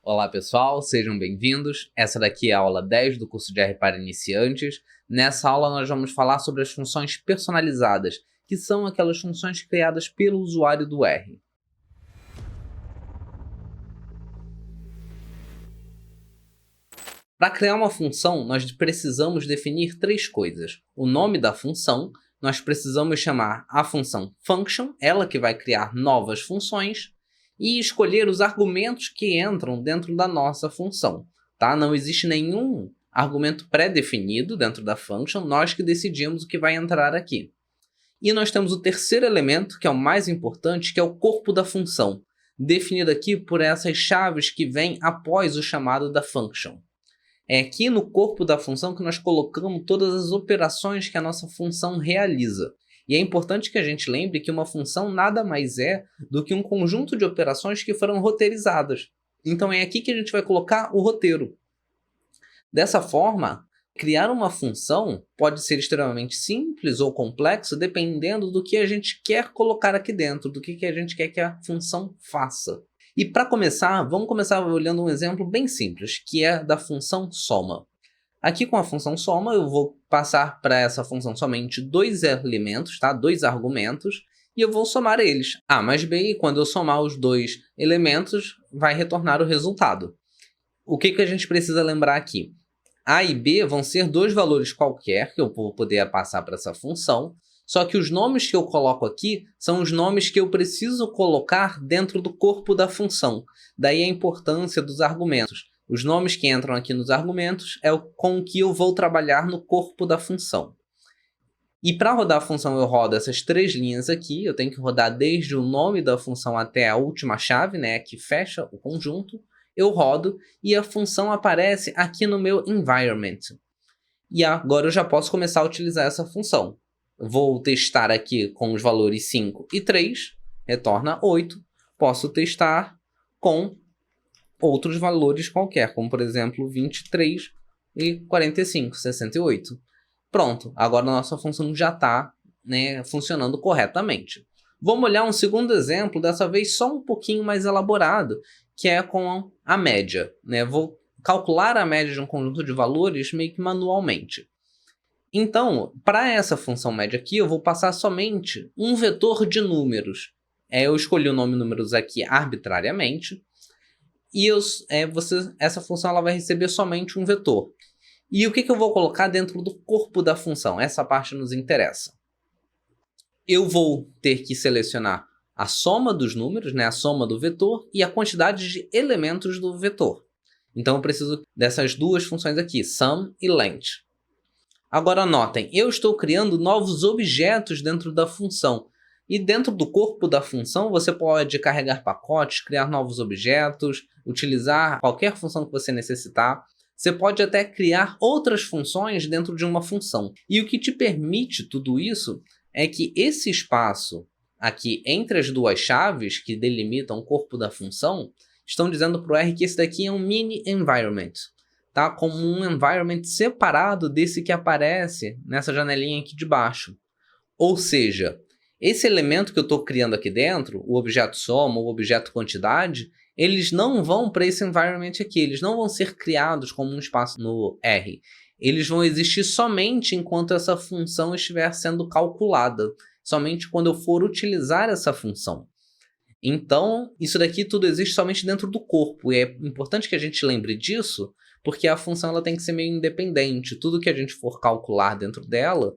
Olá pessoal, sejam bem-vindos. Essa daqui é a aula 10 do curso de R para iniciantes. Nessa aula nós vamos falar sobre as funções personalizadas, que são aquelas funções criadas pelo usuário do R. Para criar uma função, nós precisamos definir três coisas. O nome da função, nós precisamos chamar a função function, ela que vai criar novas funções, e escolher os argumentos que entram dentro da nossa função. Tá? Não existe nenhum argumento pré-definido dentro da function, nós que decidimos o que vai entrar aqui. E nós temos o terceiro elemento, que é o mais importante, que é o corpo da função, definido aqui por essas chaves que vêm após o chamado da function. É aqui no corpo da função que nós colocamos todas as operações que a nossa função realiza. E é importante que a gente lembre que uma função nada mais é do que um conjunto de operações que foram roteirizadas. Então é aqui que a gente vai colocar o roteiro. Dessa forma, criar uma função pode ser extremamente simples ou complexo dependendo do que a gente quer colocar aqui dentro, do que a gente quer que a função faça. E para começar, vamos começar olhando um exemplo bem simples, que é da função soma. Aqui com a função soma, eu vou passar para essa função somente dois elementos, tá? Dois argumentos, e eu vou somar eles. A mais B, e quando eu somar os dois elementos, vai retornar o resultado. O que a gente precisa lembrar aqui? A e B vão ser dois valores qualquer que eu vou poder passar para essa função, só que os nomes que eu coloco aqui são os nomes que eu preciso colocar dentro do corpo da função. Daí a importância dos argumentos. Os nomes que entram aqui nos argumentos é com o que eu vou trabalhar no corpo da função. E para rodar a função eu rodo essas três linhas aqui. Eu tenho que rodar desde o nome da função até a última chave, né, que fecha o conjunto. Eu rodo e a função aparece aqui no meu environment. E agora eu já posso começar a utilizar essa função. Vou testar aqui com os valores 5 e 3, retorna 8. Posso testar com outros valores qualquer, como por exemplo 23 e 45, 68. Pronto, agora a nossa função já está, né, funcionando corretamente. Vamos olhar um segundo exemplo, dessa vez só um pouquinho mais elaborado, que é com a média. Né? Vou calcular a média de um conjunto de valores meio que manualmente. Então, para essa função média aqui, eu vou passar somente um vetor de números. Eu escolhi o nome números aqui arbitrariamente, e essa função ela vai receber somente um vetor. E o que eu vou colocar dentro do corpo da função? Essa parte nos interessa. Eu vou ter que selecionar a soma dos números, né, a soma do vetor, e a quantidade de elementos do vetor. Então eu preciso dessas duas funções aqui, sum e length. Agora notem, eu estou criando novos objetos dentro da função. E dentro do corpo da função, você pode carregar pacotes, criar novos objetos, utilizar qualquer função que você necessitar. Você pode até criar outras funções dentro de uma função. E o que te permite tudo isso é que esse espaço aqui entre as duas chaves que delimitam o corpo da função, estão dizendo para o R que esse daqui é um mini environment. Tá? Como um environment separado desse que aparece nessa janelinha aqui de baixo. Ou seja, esse elemento que eu estou criando aqui dentro, o objeto soma, o objeto quantidade, eles não vão para esse environment aqui, eles não vão ser criados como um espaço no R. Eles vão existir somente enquanto essa função estiver sendo calculada, somente quando eu for utilizar essa função. Então, isso daqui tudo existe somente dentro do corpo, e é importante que a gente lembre disso, porque a função ela tem que ser meio independente. Tudo que a gente for calcular dentro dela,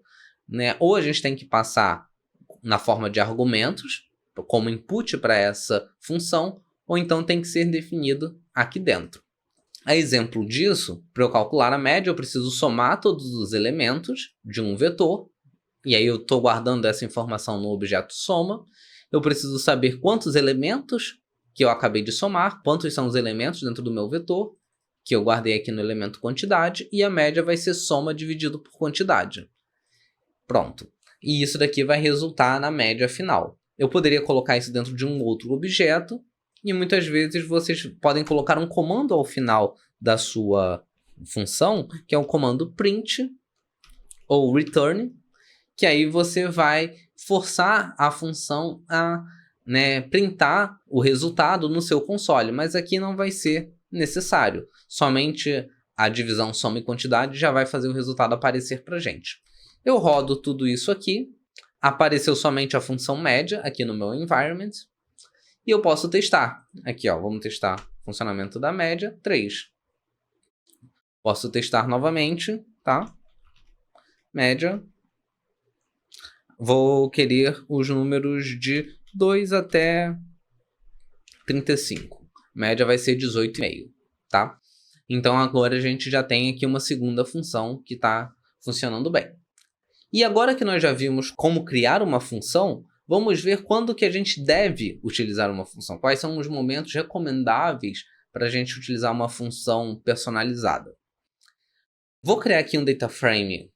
né, ou a gente tem que passar na forma de argumentos, como input para essa função, ou então tem que ser definido aqui dentro. A exemplo disso, para eu calcular a média, eu preciso somar todos os elementos de um vetor, e aí eu estou guardando essa informação no objeto soma. Eu preciso saber quantos elementos que eu acabei de somar, quantos são os elementos dentro do meu vetor, que eu guardei aqui no elemento quantidade, e a média vai ser soma dividido por quantidade. Pronto. E isso daqui vai resultar na média final. Eu poderia colocar isso dentro de um outro objeto, e muitas vezes vocês podem colocar um comando ao final da sua função, que é o comando print ou return, que aí você vai forçar a função a printar o resultado no seu console, mas aqui não vai ser necessário. Somente a divisão soma e quantidade já vai fazer o resultado aparecer para a gente. Eu rodo tudo isso aqui, apareceu somente a função média aqui no meu environment, e eu posso testar. Aqui, ó, vamos testar o funcionamento da média, 3. Posso testar novamente, tá? Média. Vou querer os números de 2 até 35. Média vai ser 18,5, tá? Então agora a gente já tem aqui uma segunda função que está funcionando bem. E agora que nós já vimos como criar uma função, vamos ver quando que a gente deve utilizar uma função. Quais são os momentos recomendáveis para a gente utilizar uma função personalizada. Vou criar aqui um data frame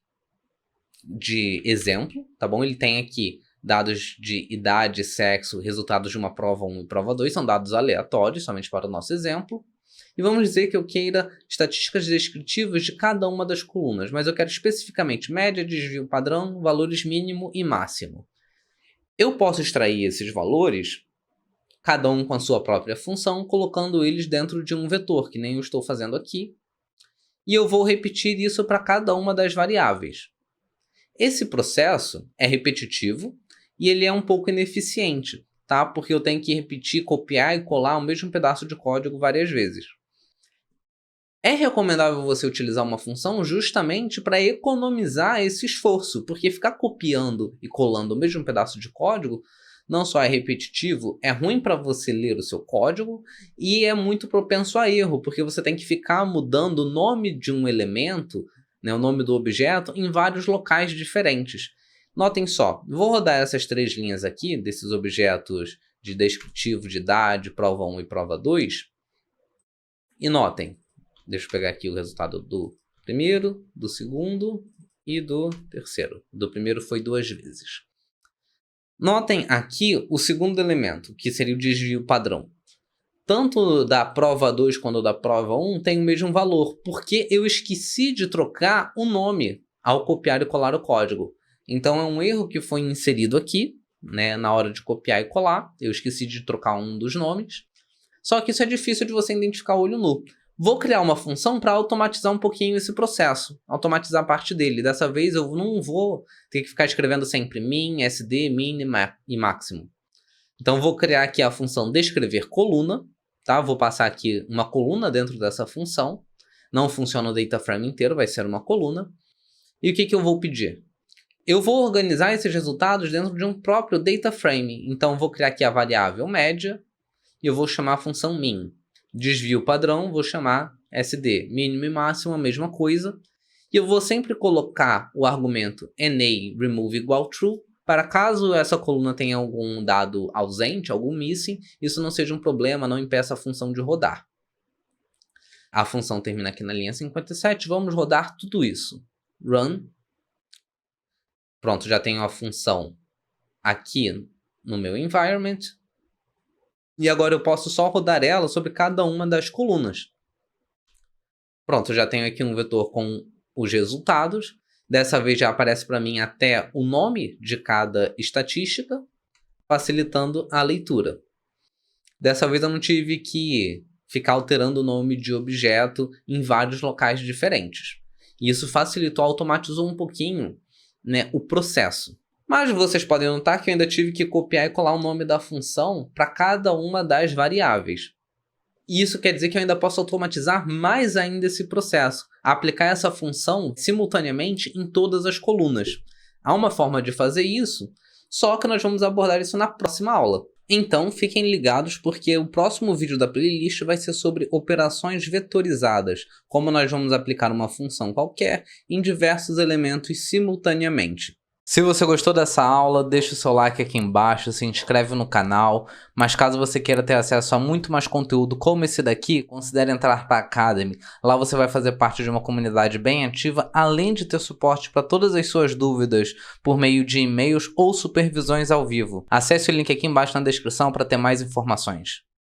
de exemplo, tá bom? Ele tem aqui dados de idade, sexo, resultados de uma prova 1 e prova 2, são dados aleatórios, somente para o nosso exemplo. E vamos dizer que eu queira estatísticas descritivas de cada uma das colunas, mas eu quero especificamente média, desvio padrão, valores mínimo e máximo. Eu posso extrair esses valores, cada um com a sua própria função, colocando eles dentro de um vetor, que nem eu estou fazendo aqui. E eu vou repetir isso para cada uma das variáveis. Esse processo é repetitivo e ele é um pouco ineficiente, tá? Porque eu tenho que repetir, copiar e colar o mesmo pedaço de código várias vezes. É recomendável você utilizar uma função justamente para economizar esse esforço, porque ficar copiando e colando o mesmo pedaço de código não só é repetitivo, é ruim para você ler o seu código e é muito propenso a erro, porque você tem que ficar mudando o nome de um elemento, né, o nome do objeto, em vários locais diferentes. Notem só, vou rodar essas 3 linhas aqui, desses objetos de descritivo, de idade, prova 1 e prova 2, e notem, deixa eu pegar aqui o resultado do primeiro, do segundo e do terceiro. Do primeiro foi 2 vezes. Notem aqui o segundo elemento, que seria o desvio padrão. Tanto da prova 2 quanto da prova 1 tem o mesmo valor, porque eu esqueci de trocar o nome ao copiar e colar o código. Então é um erro que foi inserido aqui, né, na hora de copiar e colar. Eu esqueci de trocar um dos nomes. Só que isso é difícil de você identificar olho nu. Vou criar uma função para automatizar um pouquinho esse processo, automatizar parte dele. Dessa vez eu não vou ter que ficar escrevendo sempre min, sd, min e máximo. Então vou criar aqui a função descrever coluna, tá? Vou passar aqui uma coluna dentro dessa função. Não funciona o data frame inteiro, vai ser uma coluna. E o que eu vou pedir? Eu vou organizar esses resultados dentro de um próprio data frame. Então vou criar aqui a variável média e eu vou chamar a função min. Desvio padrão, vou chamar SD. Mínimo e máximo, a mesma coisa. E eu vou sempre colocar o argumento NA remove igual true, para caso essa coluna tenha algum dado ausente, algum missing, isso não seja um problema, não impeça a função de rodar. A função termina aqui na linha 57, vamos rodar tudo isso. Run. Pronto, já tenho a função aqui no meu environment. E agora eu posso só rodar ela sobre cada uma das colunas. Pronto, já tenho aqui um vetor com os resultados. Dessa vez já aparece para mim até o nome de cada estatística, facilitando a leitura. Dessa vez eu não tive que ficar alterando o nome de objeto em vários locais diferentes. E isso facilitou, automatizou um pouquinho, né, o processo. Mas vocês podem notar que eu ainda tive que copiar e colar o nome da função para cada uma das variáveis. E isso quer dizer que eu ainda posso automatizar mais ainda esse processo, aplicar essa função simultaneamente em todas as colunas. Há uma forma de fazer isso, só que nós vamos abordar isso na próxima aula. Então fiquem ligados porque o próximo vídeo da playlist vai ser sobre operações vetorizadas, como nós vamos aplicar uma função qualquer em diversos elementos simultaneamente. Se você gostou dessa aula, deixa o seu like aqui embaixo, se inscreve no canal, mas caso você queira ter acesso a muito mais conteúdo como esse daqui, considere entrar para a Academy. Lá você vai fazer parte de uma comunidade bem ativa, além de ter suporte para todas as suas dúvidas por meio de e-mails ou supervisões ao vivo. Acesse o link aqui embaixo na descrição para ter mais informações.